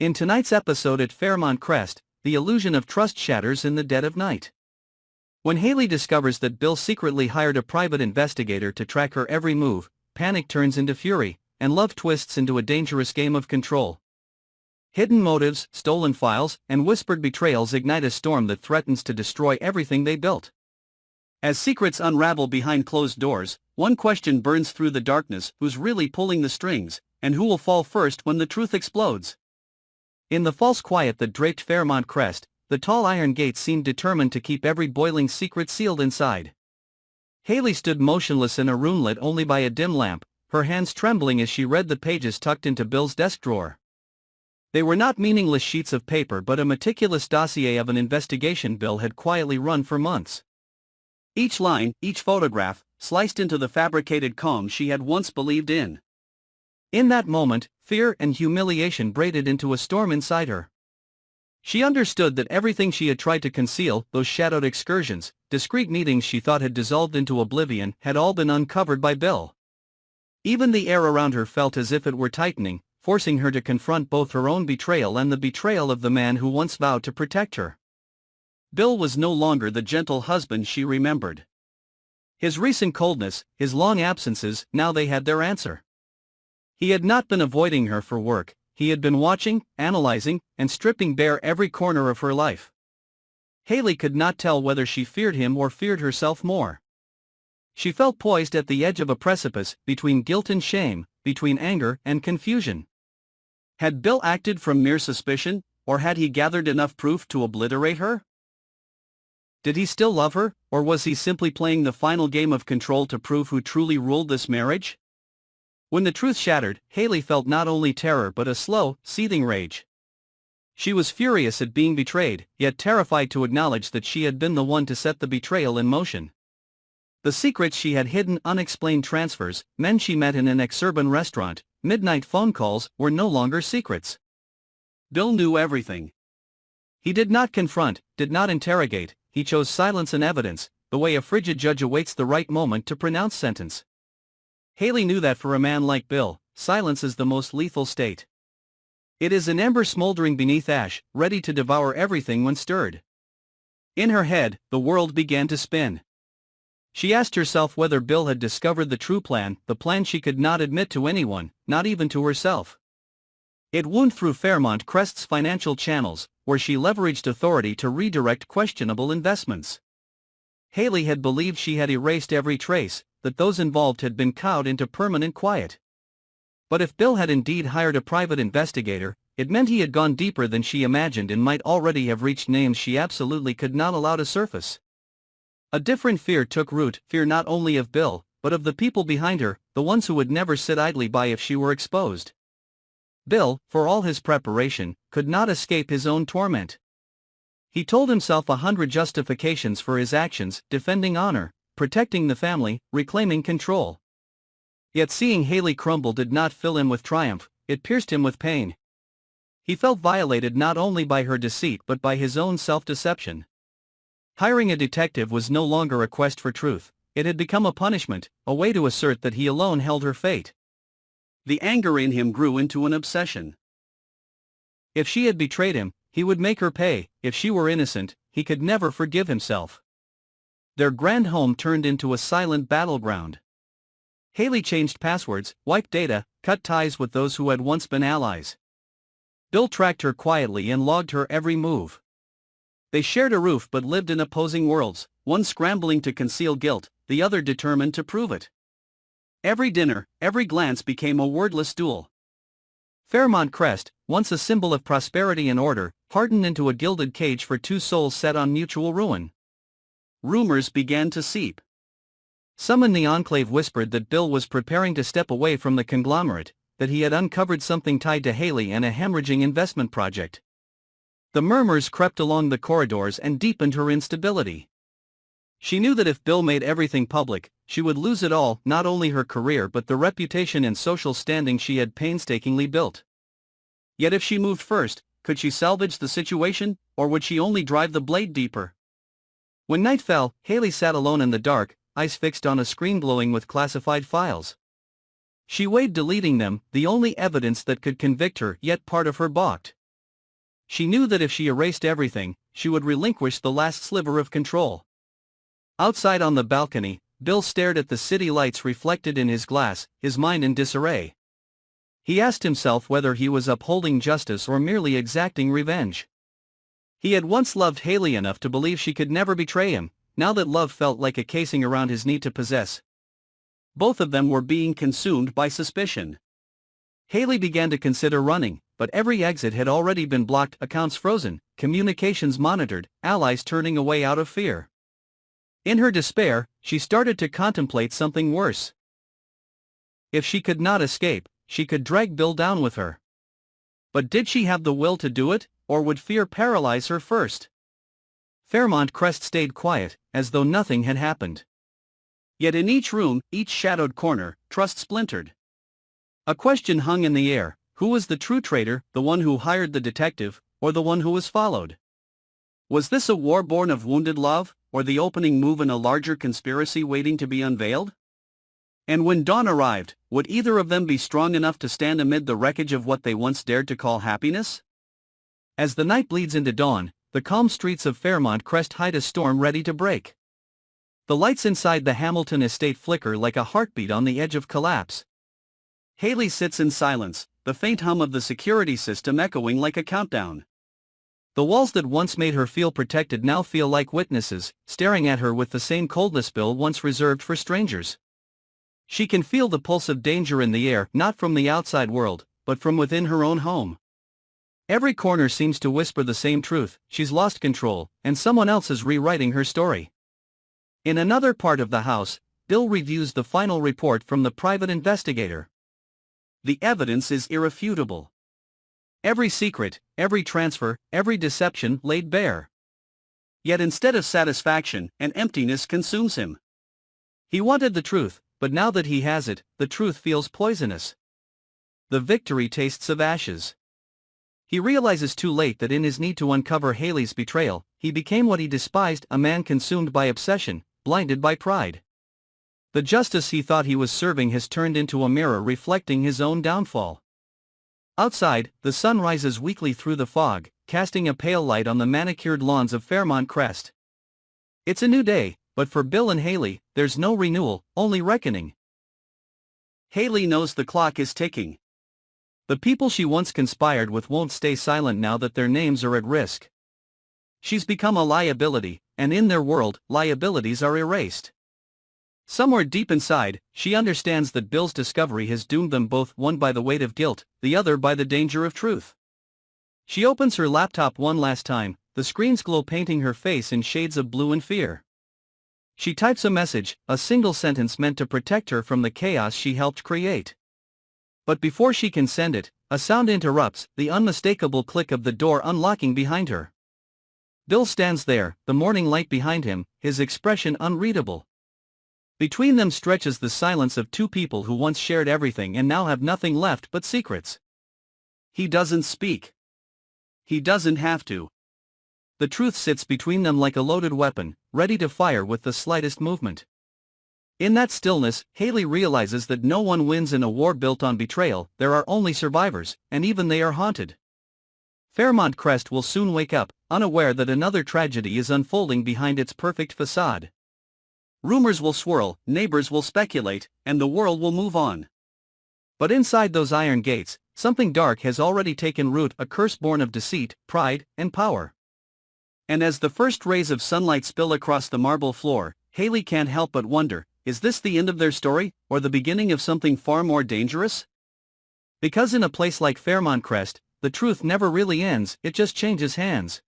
In tonight's episode at Fairmont Crest, the illusion of trust shatters in the dead of night. When Hayley discovers that Bill secretly hired a private investigator to track her every move, panic turns into fury, and love twists into a dangerous game of control. Hidden motives, stolen files, and whispered betrayals ignite a storm that threatens to destroy everything they built. As secrets unravel behind closed doors, one question burns through the darkness: who's really pulling the strings, and who will fall first when the truth explodes? In the false quiet that draped Fairmont Crest, the tall iron gates seemed determined to keep every boiling secret sealed inside. Hayley stood motionless in a room lit only by a dim lamp, her hands trembling as she read the pages tucked into Bill's desk drawer. They were not meaningless sheets of paper but a meticulous dossier of an investigation Bill had quietly run for months. Each line, each photograph, sliced into the fabricated calm she had once believed in. In that moment, fear and humiliation braided into a storm inside her. She understood that everything she had tried to conceal, those shadowed excursions, discreet meetings she thought had dissolved into oblivion, had all been uncovered by Bill. Even the air around her felt as if it were tightening, forcing her to confront both her own betrayal and the betrayal of the man who once vowed to protect her. Bill was no longer the gentle husband she remembered. His recent coldness, his long absences, now they had their answer. He had not been avoiding her for work, he had been watching, analyzing, and stripping bare every corner of her life. Hayley could not tell whether she feared him or feared herself more. She felt poised at the edge of a precipice, between guilt and shame, between anger and confusion. Had Bill acted from mere suspicion, or had he gathered enough proof to obliterate her? Did he still love her, or was he simply playing the final game of control to prove who truly ruled this marriage? When the truth shattered, Hayley felt not only terror but a slow, seething rage. She was furious at being betrayed, yet terrified to acknowledge that she had been the one to set the betrayal in motion. The secrets she had hidden, unexplained transfers, men she met in an ex-urban restaurant, midnight phone calls, were no longer secrets. Bill knew everything. He did not confront, did not interrogate, he chose silence and evidence, the way a frigid judge awaits the right moment to pronounce sentence. Hayley knew that for a man like Bill, silence is the most lethal state. It is an ember smoldering beneath ash, ready to devour everything when stirred. In her head, the world began to spin. She asked herself whether Bill had discovered the true plan, the plan she could not admit to anyone, not even to herself. It wound through Fairmont Crest's financial channels, where she leveraged authority to redirect questionable investments. Hayley had believed she had erased every trace, that those involved had been cowed into permanent quiet. But if Bill had indeed hired a private investigator, it meant he had gone deeper than she imagined and might already have reached names she absolutely could not allow to surface. A different fear took root, fear not only of Bill, but of the people behind her, the ones who would never sit idly by if she were exposed. Bill, for all his preparation, could not escape his own torment. He told himself 100 justifications for his actions, defending honor, protecting the family, reclaiming control. Yet seeing Hayley crumble did not fill him with triumph, it pierced him with pain. He felt violated not only by her deceit but by his own self-deception. Hiring a detective was no longer a quest for truth, it had become a punishment, a way to assert that he alone held her fate. The anger in him grew into an obsession. If she had betrayed him, he would make her pay; if she were innocent, he could never forgive himself. Their grand home turned into a silent battleground. Hayley changed passwords, wiped data, cut ties with those who had once been allies. Bill tracked her quietly and logged her every move. They shared a roof but lived in opposing worlds, one scrambling to conceal guilt, the other determined to prove it. Every dinner, every glance became a wordless duel. Fairmont Crest, once a symbol of prosperity and order, hardened into a gilded cage for two souls set on mutual ruin. Rumors began to seep. Some in the enclave whispered that Bill was preparing to step away from the conglomerate, that he had uncovered something tied to Hayley and a hemorrhaging investment project. The murmurs crept along the corridors and deepened her instability. She knew that if Bill made everything public, she would lose it all, not only her career but the reputation and social standing she had painstakingly built. Yet if she moved first, could she salvage the situation, or would she only drive the blade deeper? When night fell, Hayley sat alone in the dark, eyes fixed on a screen glowing with classified files. She weighed deleting them, the only evidence that could convict her, yet part of her balked. She knew that if she erased everything, she would relinquish the last sliver of control. Outside on the balcony, Bill stared at the city lights reflected in his glass, his mind in disarray. He asked himself whether he was upholding justice or merely exacting revenge. He had once loved Hayley enough to believe she could never betray him. Now that love felt like a casing around his need to possess. Both of them were being consumed by suspicion. Hayley began to consider running, but every exit had already been blocked, accounts frozen, communications monitored, allies turning away out of fear. In her despair, she started to contemplate something worse. If she could not escape, she could drag Bill down with her. But did she have the will to do it, or would fear paralyze her first? Fairmont Crest stayed quiet, as though nothing had happened. Yet in each room, each shadowed corner, trust splintered. A question hung in the air: who was the true traitor, the one who hired the detective, or the one who was followed? Was this a war born of wounded love, or the opening move in a larger conspiracy waiting to be unveiled? And when dawn arrived, would either of them be strong enough to stand amid the wreckage of what they once dared to call happiness? As the night bleeds into dawn, the calm streets of Fairmont Crest hide a storm ready to break. The lights inside the Hamilton estate flicker like a heartbeat on the edge of collapse. Hayley sits in silence, the faint hum of the security system echoing like a countdown. The walls that once made her feel protected now feel like witnesses, staring at her with the same coldness Bill once reserved for strangers. She can feel the pulse of danger in the air, not from the outside world, but from within her own home. Every corner seems to whisper the same truth: she's lost control, and someone else is rewriting her story. In another part of the house, Bill reviews the final report from the private investigator. The evidence is irrefutable. Every secret, every transfer, every deception laid bare. Yet instead of satisfaction, an emptiness consumes him. He wanted the truth, but now that he has it, the truth feels poisonous. The victory tastes of ashes. He realizes too late that in his need to uncover Hayley's betrayal, he became what he despised: a man consumed by obsession, blinded by pride. The justice he thought he was serving has turned into a mirror reflecting his own downfall. Outside, the sun rises weakly through the fog, casting a pale light on the manicured lawns of Fairmont Crest. It's a new day, but for Bill and Hayley, there's no renewal, only reckoning. Hayley knows the clock is ticking. The people she once conspired with won't stay silent now that their names are at risk. She's become a liability, and in their world, liabilities are erased. Somewhere deep inside, she understands that Bill's discovery has doomed them both, one by the weight of guilt, the other by the danger of truth. She opens her laptop one last time, the screen's glow painting her face in shades of blue and fear. She types a message, a single sentence meant to protect her from the chaos she helped create. But before she can send it, a sound interrupts, the unmistakable click of the door unlocking behind her. Bill stands there, the morning light behind him, his expression unreadable. Between them stretches the silence of two people who once shared everything and now have nothing left but secrets. He doesn't speak. He doesn't have to. The truth sits between them like a loaded weapon, ready to fire with the slightest movement. In that stillness, Hayley realizes that no one wins in a war built on betrayal. There are only survivors, and even they are haunted. Fairmont Crest will soon wake up, unaware that another tragedy is unfolding behind its perfect facade. Rumors will swirl, neighbors will speculate, and the world will move on. But inside those iron gates, something dark has already taken root, a curse born of deceit, pride, and power. And as the first rays of sunlight spill across the marble floor, Hayley can't help but wonder, is this the end of their story, or the beginning of something far more dangerous? Because in a place like Fairmont Crest, the truth never really ends, it just changes hands.